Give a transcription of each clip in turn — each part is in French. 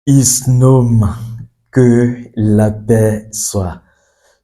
Isnom, que la paix soit.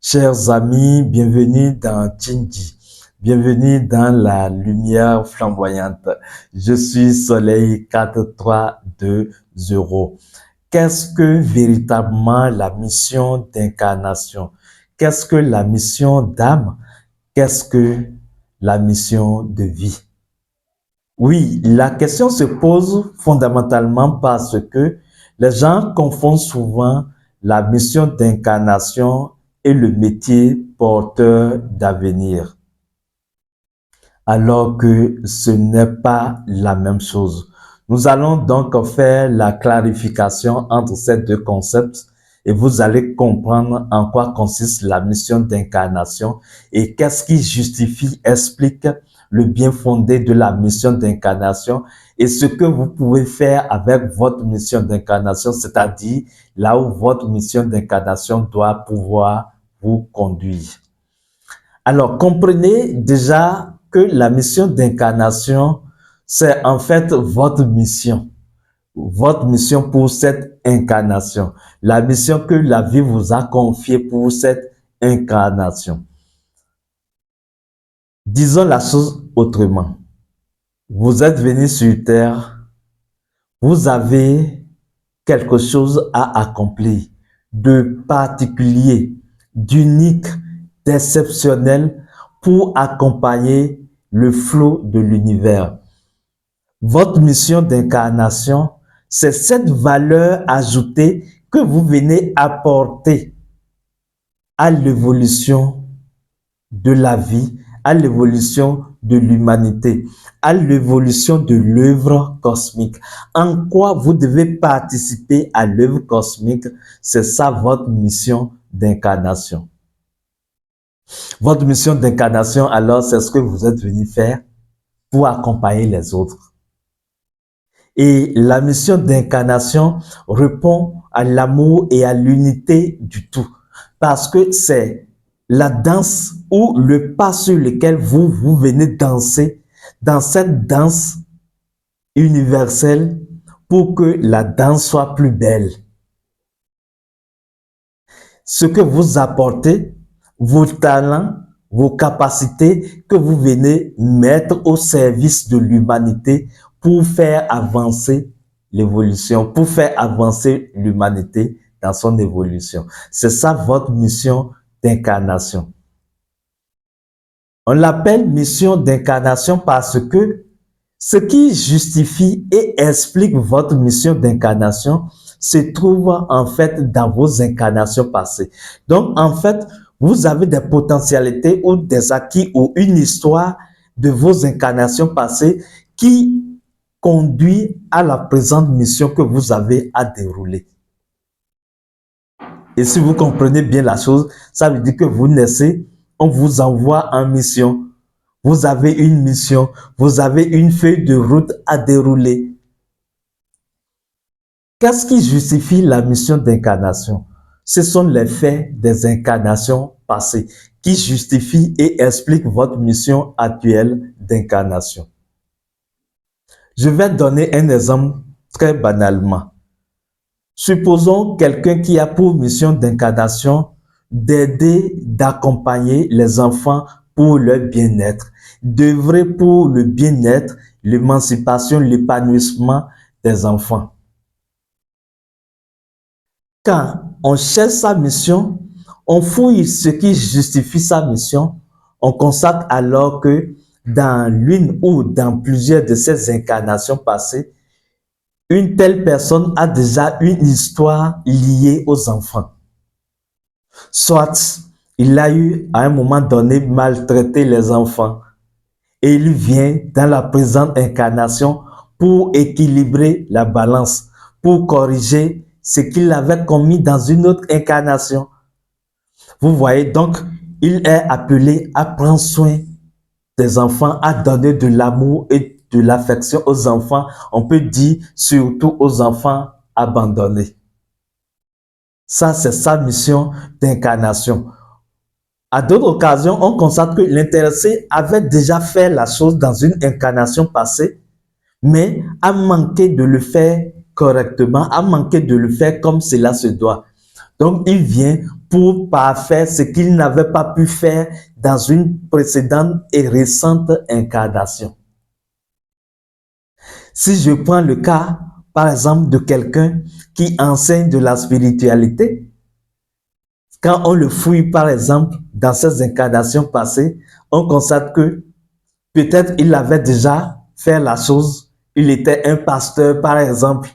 Chers amis, bienvenue dans Tchinji. Bienvenue dans la lumière flamboyante. Je suis Soleil 4320. Qu'est-ce que véritablement la mission d'incarnation? Qu'est-ce que la mission d'âme? Qu'est-ce que la mission de vie? Oui, la question se pose fondamentalement parce que les gens confondent souvent la mission d'incarnation et le métier porteur d'avenir, alors que ce n'est pas la même chose. Nous allons donc faire la clarification entre ces deux concepts et vous allez comprendre en quoi consiste la mission d'incarnation et qu'est-ce qui justifie, explique le bien fondé de la mission d'incarnation et ce que vous pouvez faire avec votre mission d'incarnation, c'est-à-dire là où votre mission d'incarnation doit pouvoir vous conduire. Alors, comprenez déjà que la mission d'incarnation, c'est en fait votre mission pour cette incarnation, la mission que la vie vous a confiée pour cette incarnation. Disons la chose autrement. Vous êtes venu sur terre, vous avez quelque chose à accomplir de particulier, d'unique, d'exceptionnel pour accompagner le flot de l'univers. Votre mission d'incarnation, c'est cette valeur ajoutée que vous venez apporter à l'évolution de la vie, à l'évolution de l'humanité, à l'évolution de l'œuvre cosmique. En quoi vous devez participer à l'œuvre cosmique, c'est ça votre mission d'incarnation. Votre mission d'incarnation, alors, c'est ce que vous êtes venu faire pour accompagner les autres. Et la mission d'incarnation répond à l'amour et à l'unité du tout, parce que c'est la danse ou le pas sur lequel vous venez danser dans cette danse universelle pour que la danse soit plus belle. Ce que vous apportez, vos talents, vos capacités que vous venez mettre au service de l'humanité pour faire avancer l'évolution, pour faire avancer l'humanité dans son évolution. C'est ça votre mission d'incarnation. On l'appelle mission d'incarnation parce que ce qui justifie et explique votre mission d'incarnation se trouve en fait dans vos incarnations passées. Donc, en fait, vous avez des potentialités ou des acquis ou une histoire de vos incarnations passées qui conduit à la présente mission que vous avez à dérouler. Et si vous comprenez bien la chose, ça veut dire que vous naissez, on vous envoie en mission. Vous avez une mission, vous avez une feuille de route à dérouler. Qu'est-ce qui justifie la mission d'incarnation? Ce sont les faits des incarnations passées qui justifient et expliquent votre mission actuelle d'incarnation. Je vais donner un exemple très banalement. Supposons quelqu'un qui a pour mission d'incarnation d'aider, d'accompagner les enfants pour leur bien-être, d'œuvrer pour le bien-être, l'émancipation, l'épanouissement des enfants. Quand on cherche sa mission, on fouille ce qui justifie sa mission, on constate alors que dans l'une ou dans plusieurs de ces incarnations passées, une telle personne a déjà une histoire liée aux enfants. Soit il a eu à un moment donné maltraité les enfants et il vient dans la présente incarnation pour équilibrer la balance, pour corriger ce qu'il avait commis dans une autre incarnation. Vous voyez, donc, il est appelé à prendre soin des enfants, à donner de l'amour et de l'affection aux enfants. On peut dire surtout aux enfants abandonnés. Ça, c'est sa mission d'incarnation. À d'autres occasions, on constate que l'intéressé avait déjà fait la chose dans une incarnation passée, mais a manqué de le faire correctement, a manqué de le faire comme cela se doit. Donc, il vient pour parfaire ce qu'il n'avait pas pu faire dans une précédente et récente incarnation. Si je prends le cas, par exemple, de quelqu'un qui enseigne de la spiritualité, quand on le fouille, par exemple, dans ses incarnations passées, on constate que peut-être il avait déjà fait la chose, il était un pasteur, par exemple,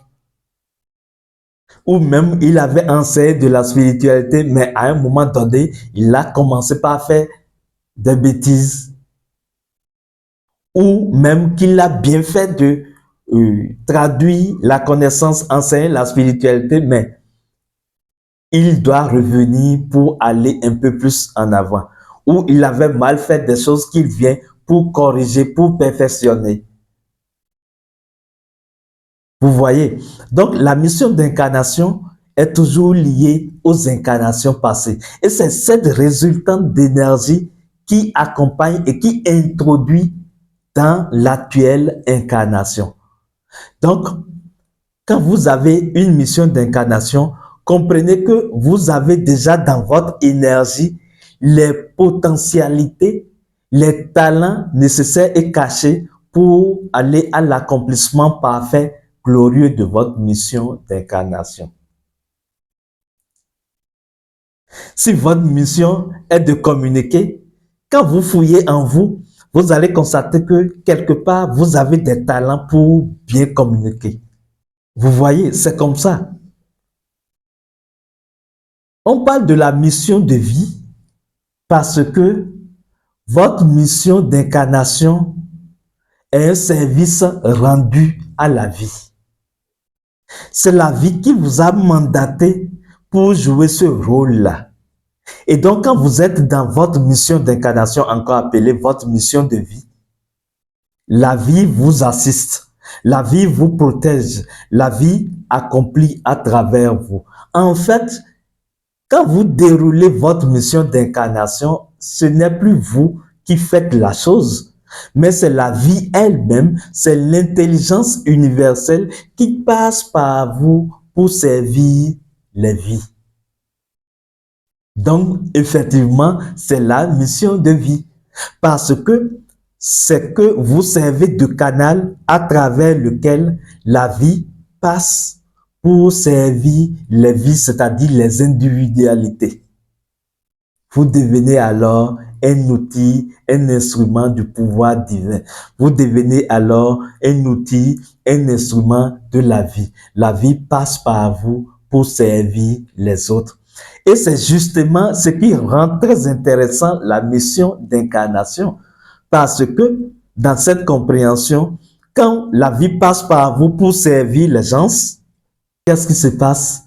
ou même il avait enseigné de la spiritualité, mais à un moment donné, il a commencé par faire des bêtises, ou même qu'il a bien fait de traduire la connaissance, enseigner la spiritualité, mais il doit revenir pour aller un peu plus en avant, ou il avait mal fait des choses qu'il vient pour corriger, pour perfectionner. Vous voyez? Donc, la mission d'incarnation est toujours liée aux incarnations passées. Et c'est cette résultante d'énergie qui accompagne et qui introduit dans l'actuelle incarnation. Donc, quand vous avez une mission d'incarnation, comprenez que vous avez déjà dans votre énergie les potentialités, les talents nécessaires et cachés pour aller à l'accomplissement parfait, glorieux de votre mission d'incarnation. Si votre mission est de communiquer, quand vous fouillez en vous, vous allez constater que quelque part, vous avez des talents pour bien communiquer. Vous voyez, c'est comme ça. On parle de la mission de vie parce que votre mission d'incarnation est un service rendu à la vie. C'est la vie qui vous a mandaté pour jouer ce rôle-là. Et donc, quand vous êtes dans votre mission d'incarnation, encore appelée votre mission de vie, la vie vous assiste, la vie vous protège, la vie accomplit à travers vous. En fait, quand vous déroulez votre mission d'incarnation, ce n'est plus vous qui faites la chose, mais c'est la vie elle-même, c'est l'intelligence universelle qui passe par vous pour servir les vies. Donc, effectivement, c'est la mission de vie, parce que c'est que vous servez de canal à travers lequel la vie passe pour servir les vies, c'est-à-dire les individualités. Vous devenez alors un outil, un instrument du pouvoir divin. Vous devenez alors un outil, un instrument de la vie. La vie passe par vous pour servir les autres. Et c'est justement ce qui rend très intéressant la mission d'incarnation. Parce que dans cette compréhension, quand la vie passe par vous pour servir les gens, qu'est-ce qui se passe?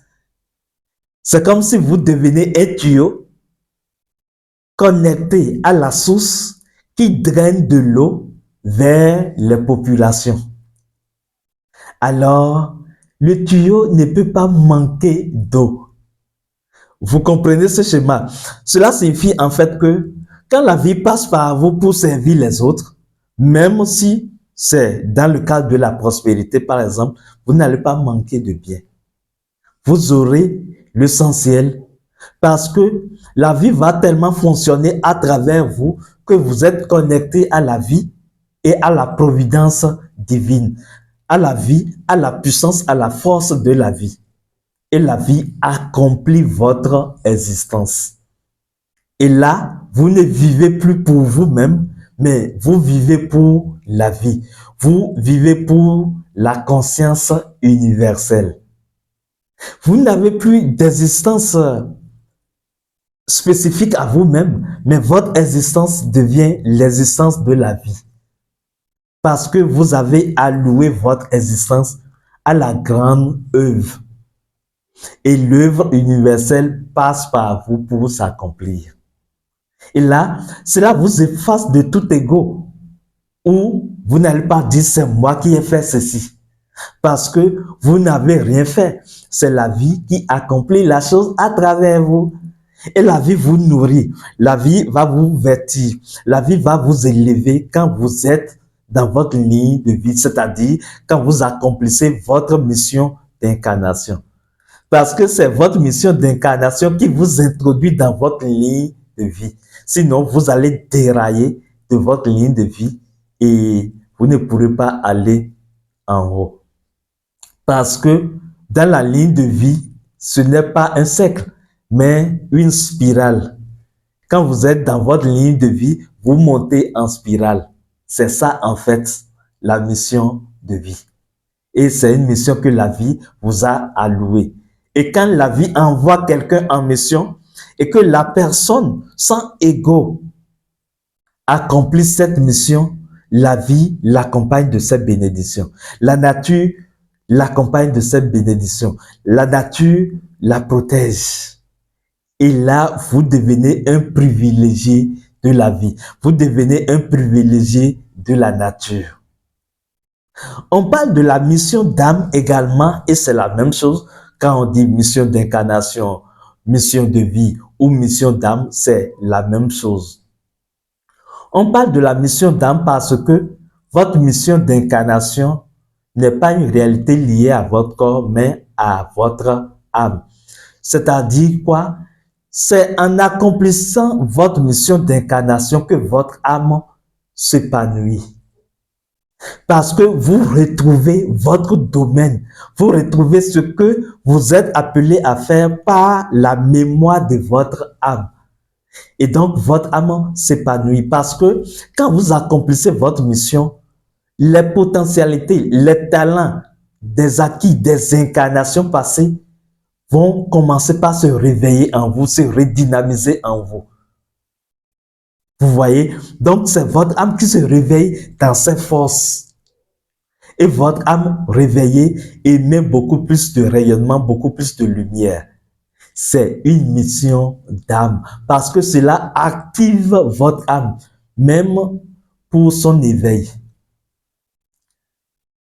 C'est comme si vous devenez un tuyau connecté à la source qui draine de l'eau vers les populations. Alors, le tuyau ne peut pas manquer d'eau. Vous comprenez ce schéma? Cela signifie en fait que quand la vie passe par vous pour servir les autres, même si c'est dans le cadre de la prospérité, par exemple, vous n'allez pas manquer de bien. Vous aurez l'essentiel parce que la vie va tellement fonctionner à travers vous que vous êtes connecté à la vie et à la providence divine, à la vie, à la puissance, à la force de la vie. Et la vie accomplit votre existence. Et là, vous ne vivez plus pour vous-même, mais vous vivez pour la vie. Vous vivez pour la conscience universelle. Vous n'avez plus d'existence spécifique à vous-même, mais votre existence devient l'existence de la vie. Parce que vous avez alloué votre existence à la grande œuvre. Et l'œuvre universelle passe par vous pour s'accomplir. Et là, cela vous efface de tout ego. Ou vous n'allez pas dire c'est moi qui ai fait ceci. Parce que vous n'avez rien fait. C'est la vie qui accomplit la chose à travers vous. Et la vie vous nourrit. La vie va vous vêtir. La vie va vous élever quand vous êtes dans votre ligne de vie. C'est-à-dire quand vous accomplissez votre mission d'incarnation. Parce que c'est votre mission d'incarnation qui vous introduit dans votre ligne de vie. Sinon, vous allez dérailler de votre ligne de vie et vous ne pourrez pas aller en haut. Parce que dans la ligne de vie, ce n'est pas un cercle, mais une spirale. Quand vous êtes dans votre ligne de vie, vous montez en spirale. C'est ça, en fait, la mission de vie. Et c'est une mission que la vie vous a allouée. Et quand la vie envoie quelqu'un en mission et que la personne, sans ego, accomplit cette mission, la vie l'accompagne de cette bénédiction. La nature l'accompagne de cette bénédiction. La nature la protège. Et là, vous devenez un privilégié de la vie. Vous devenez un privilégié de la nature. On parle de la mission d'âme également, et c'est la même chose quand on dit mission d'incarnation, mission de vie ou mission d'âme, c'est la même chose. On parle de la mission d'âme parce que votre mission d'incarnation n'est pas une réalité liée à votre corps, mais à votre âme. C'est-à-dire quoi? C'est en accomplissant votre mission d'incarnation que votre âme s'épanouit. Parce que vous retrouvez votre domaine, vous retrouvez ce que vous êtes appelé à faire par la mémoire de votre âme. Et donc, votre âme s'épanouit parce que quand vous accomplissez votre mission, les potentialités, les talents, des acquis, des incarnations passées vont commencer par se réveiller en vous, se redynamiser en vous. Vous voyez? Donc, c'est votre âme qui se réveille dans ses forces. Et votre âme réveillée émet beaucoup plus de rayonnement, beaucoup plus de lumière. C'est une mission d'âme parce que cela active votre âme, même pour son éveil.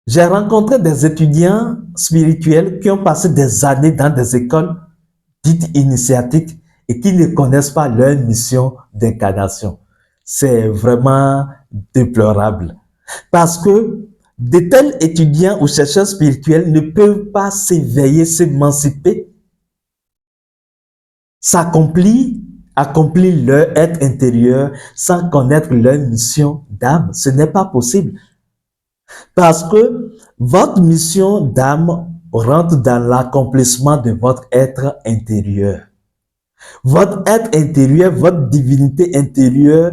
J'ai rencontré des étudiants spirituels qui ont passé des années dans des écoles dites initiatiques et qui ne connaissent pas leur mission d'incarnation. C'est vraiment déplorable parce que de tels étudiants ou chercheurs spirituels ne peuvent pas s'éveiller, s'émanciper, accomplir leur être intérieur sans connaître leur mission d'âme. Ce n'est pas possible. Parce que votre mission d'âme rentre dans l'accomplissement de votre être intérieur. Votre être intérieur, votre divinité intérieure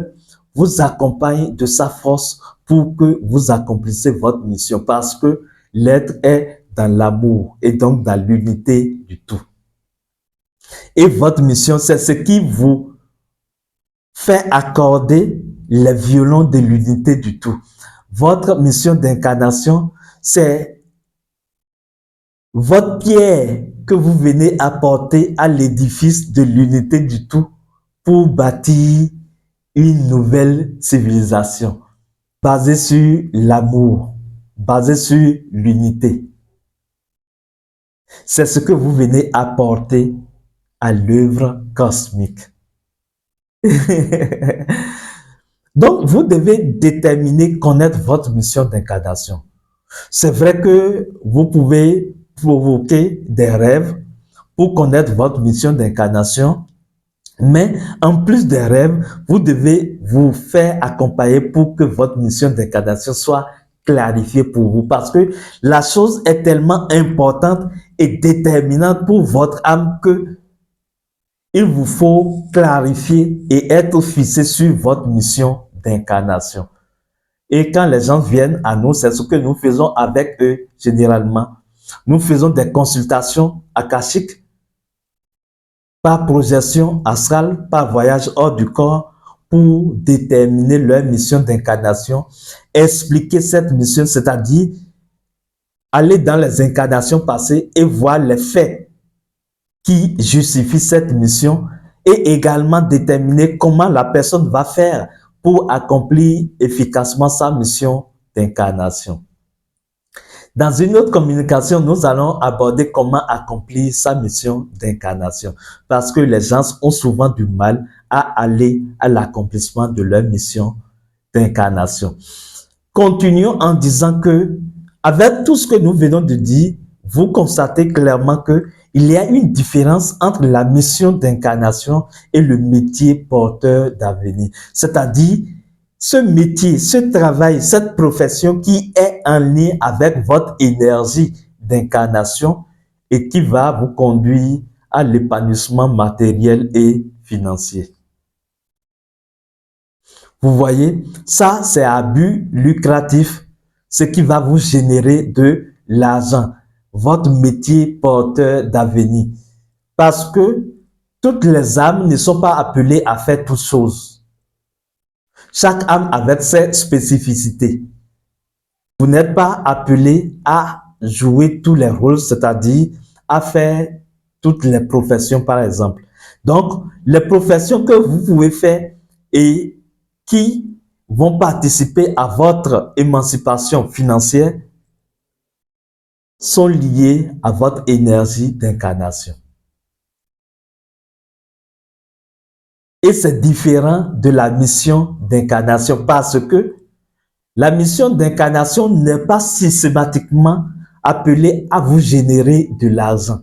vous accompagne de sa force pour que vous accomplissiez votre mission. Parce que l'être est dans l'amour et donc dans l'unité du tout. Et votre mission, c'est ce qui vous fait accorder les violons de l'unité du tout. Votre mission d'incarnation, c'est votre pierre que vous venez apporter à l'édifice de l'unité du tout pour bâtir une nouvelle civilisation basée sur l'amour, basée sur l'unité. C'est ce que vous venez apporter à l'œuvre cosmique. Donc, vous devez déterminer, connaître votre mission d'incarnation. C'est vrai que vous pouvez provoquer des rêves pour connaître votre mission d'incarnation, mais en plus des rêves, vous devez vous faire accompagner pour que votre mission d'incarnation soit clarifiée pour vous, parce que la chose est tellement importante et déterminante pour votre âme que il vous faut clarifier et être fixé sur votre mission d'incarnation. Et quand les gens viennent à nous, c'est ce que nous faisons avec eux généralement. Nous faisons des consultations akashiques par projection astrale, par voyage hors du corps pour déterminer leur mission d'incarnation, expliquer cette mission, c'est-à-dire aller dans les incarnations passées et voir les faits qui justifie cette mission et également déterminer comment la personne va faire pour accomplir efficacement sa mission d'incarnation. Dans une autre communication, nous allons aborder comment accomplir sa mission d'incarnation parce que les gens ont souvent du mal à aller à l'accomplissement de leur mission d'incarnation. Continuons en disant que avec tout ce que nous venons de dire, vous constatez clairement que il y a une différence entre la mission d'incarnation et le métier porteur d'avenir. C'est-à-dire, ce métier, ce travail, cette profession qui est en lien avec votre énergie d'incarnation et qui va vous conduire à l'épanouissement matériel et financier. Vous voyez, ça c'est à but lucratif, ce qui va vous générer de l'argent, votre métier porteur d'avenir. Parce que toutes les âmes ne sont pas appelées à faire toutes choses. Chaque âme avec ses spécificités. Vous n'êtes pas appelé à jouer tous les rôles, c'est-à-dire à faire toutes les professions par exemple. Donc, les professions que vous pouvez faire et qui vont participer à votre émancipation financière sont liées à votre énergie d'incarnation. Et c'est différent de la mission d'incarnation parce que la mission d'incarnation n'est pas systématiquement appelée à vous générer de l'argent.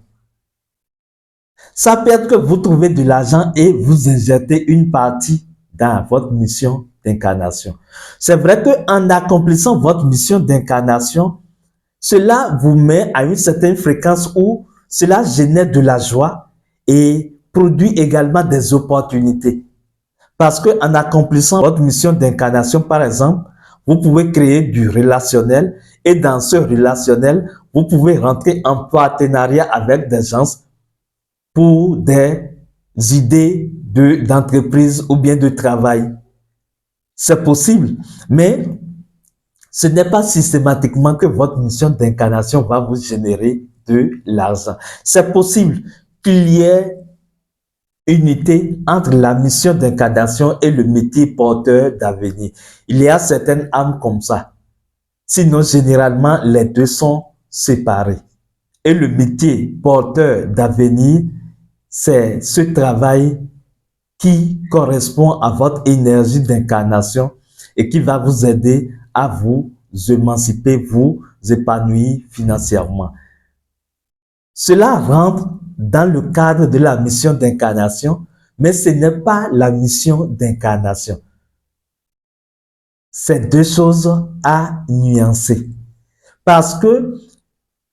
Ça peut être que vous trouvez de l'argent et vous injectez une partie dans votre mission d'incarnation. C'est vrai qu'en accomplissant votre mission d'incarnation, cela vous met à une certaine fréquence où cela génère de la joie et produit également des opportunités. Parce qu'en accomplissant votre mission d'incarnation, par exemple, vous pouvez créer du relationnel et dans ce relationnel, vous pouvez rentrer en partenariat avec des gens pour des idées d'entreprise ou bien de travail. C'est possible, mais ce n'est pas systématiquement que votre mission d'incarnation va vous générer de l'argent. C'est possible qu'il y ait unité entre la mission d'incarnation et le métier porteur d'avenir. Il y a certaines âmes comme ça. Sinon, généralement, les deux sont séparés. Et le métier porteur d'avenir, c'est ce travail qui correspond à votre énergie d'incarnation et qui va vous aider à vous émanciper, vous épanouir financièrement. Cela rentre dans le cadre de la mission d'incarnation, mais ce n'est pas la mission d'incarnation. C'est deux choses à nuancer. Parce que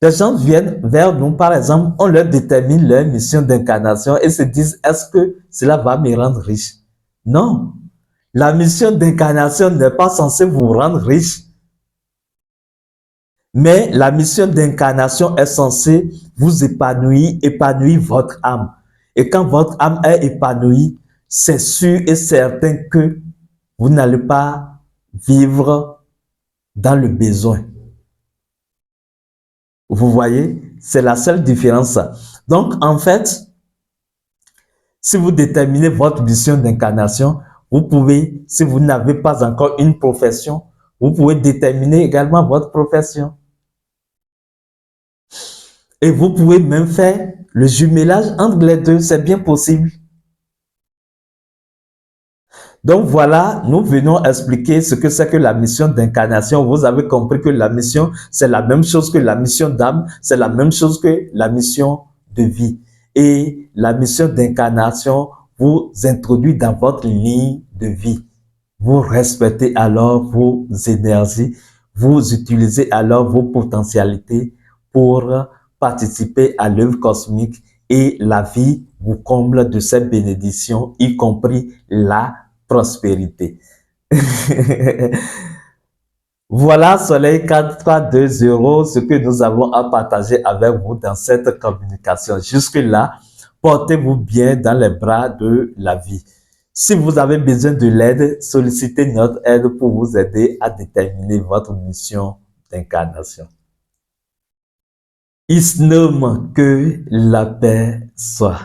les gens viennent vers nous, par exemple, on leur détermine leur mission d'incarnation et se disent, est-ce que cela va me rendre riche? Non. La mission d'incarnation n'est pas censée vous rendre riche. Mais la mission d'incarnation est censée vous épanouir, épanouir votre âme. Et quand votre âme est épanouie, c'est sûr et certain que vous n'allez pas vivre dans le besoin. Vous voyez, c'est la seule différence. Donc, en fait, si vous déterminez votre mission d'incarnation, vous pouvez, si vous n'avez pas encore une profession, vous pouvez déterminer également votre profession. Et vous pouvez même faire le jumelage entre les deux, c'est bien possible. Donc voilà, nous venons expliquer ce que c'est que la mission d'incarnation. Vous avez compris que la mission, c'est la même chose que la mission d'âme, c'est la même chose que la mission de vie. Et la mission d'incarnation vous introduit dans votre ligne de vie. Vous respectez alors vos énergies, vous utilisez alors vos potentialités pour participer à l'œuvre cosmique et la vie vous comble de ses bénédictions, y compris la prospérité. Voilà Soleil 4320, ce que nous avons à partager avec vous dans cette communication. Jusque-là, portez-vous bien dans les bras de la vie. Si vous avez besoin de l'aide, sollicitez notre aide pour vous aider à déterminer votre mission d'incarnation. Isnum, que la paix soit.